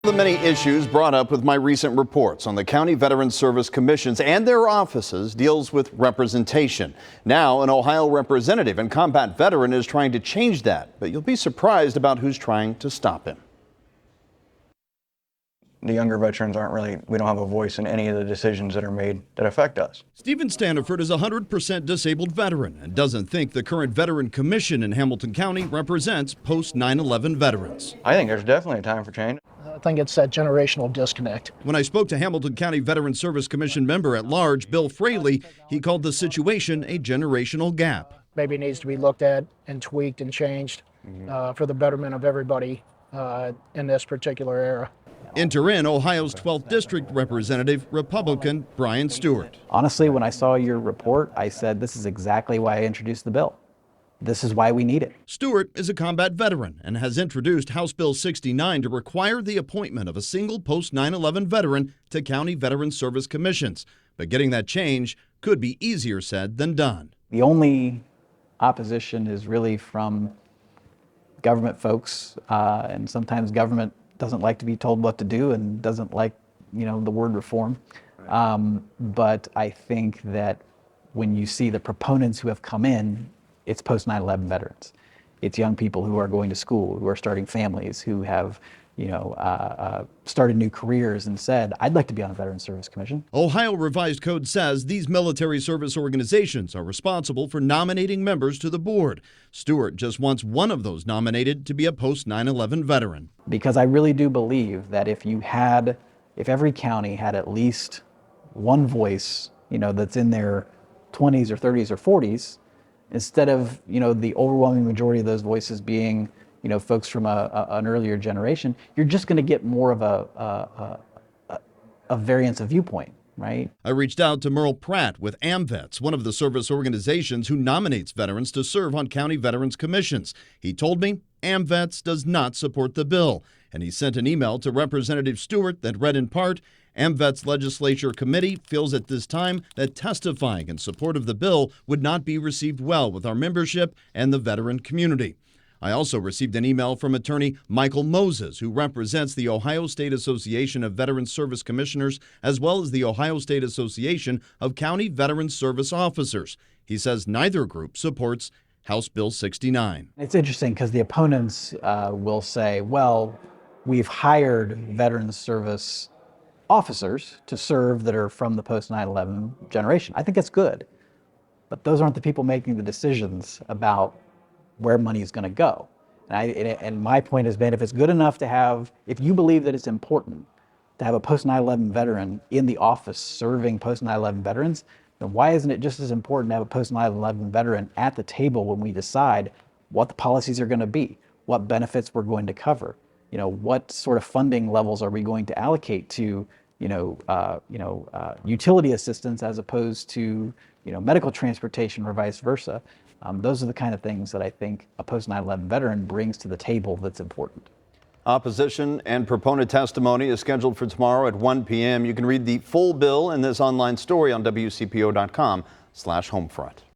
The many issues brought up with my recent reports on the County Veterans Service Commissions and their offices deals with representation. Now, an Ohio representative and combat veteran is trying to change that, but you'll be surprised about who's trying to stop him. The younger veterans we don't have a voice in any of the decisions that are made that affect us. Stephen Standiford is a 100% disabled veteran and doesn't think the current Veteran Commission in Hamilton County represents post-9/11 veterans. I think there's definitely a time for change. I think it's that generational disconnect. When I spoke to Hamilton County Veterans Service Commission member at large, Bill Fraley, he called the situation a generational gap. Maybe it needs to be looked at and tweaked and changed for the betterment of everybody in this particular era. Enter in Ohio's 12th District Representative, Republican Brian Stewart. Honestly, when I saw your report, I said this is exactly why I introduced the bill. This is why we need it. Stewart is a combat veteran and has introduced House Bill 69 to require the appointment of a single post-9/11 veteran to county veteran service commissions. But getting that change could be easier said than done. The only opposition is really from government folks, and sometimes government doesn't like to be told what to do and doesn't like, the word reform. But I think that when you see the proponents who have come in, it's post-9/11 veterans. It's young people who are going to school, who are starting families, who have, started new careers and said, I'd like to be on a Veterans Service Commission. Ohio Revised Code says these military service organizations are responsible for nominating members to the board. Stewart just wants one of those nominated to be a post-9/11 veteran. Because I really do believe that if every county had at least one voice, that's in their 20s or 30s or 40s, instead of, the overwhelming majority of those voices being, folks from an earlier generation, you're just going to get more of a variance of viewpoint, right? I reached out to Merle Pratt with AMVETS, one of the service organizations who nominates veterans to serve on county veterans commissions. He told me AMVETS does not support the bill, and he sent an email to Representative Stewart that read in part, AMVETS Legislature Committee feels at this time that testifying in support of the bill would not be received well with our membership and the veteran community. I also received an email from attorney Michael Moses, who represents the Ohio State Association of Veterans Service Commissioners, as well as the Ohio State Association of County Veterans Service Officers. He says neither group supports House Bill 69. It's interesting because the opponents will say, well, we've hired veterans service officers to serve that are from the post-9/11 generation. I think that's good, but those aren't the people making the decisions about where money is going to go. And my point has been, if it's good enough to have, if you believe that it's important to have a post-9/11 veteran in the office serving post-9/11 veterans, then why isn't it just as important to have a post-9/11 veteran at the table when we decide what the policies are going to be, what benefits we're going to cover, what sort of funding levels are we going to allocate to utility assistance as opposed to, medical transportation or vice versa. Those are the kind of things that I think a post-9/11 veteran brings to the table that's important. Opposition and proponent testimony is scheduled for tomorrow at 1 p.m. You can read the full bill in this online story on WCPO.com/Homefront.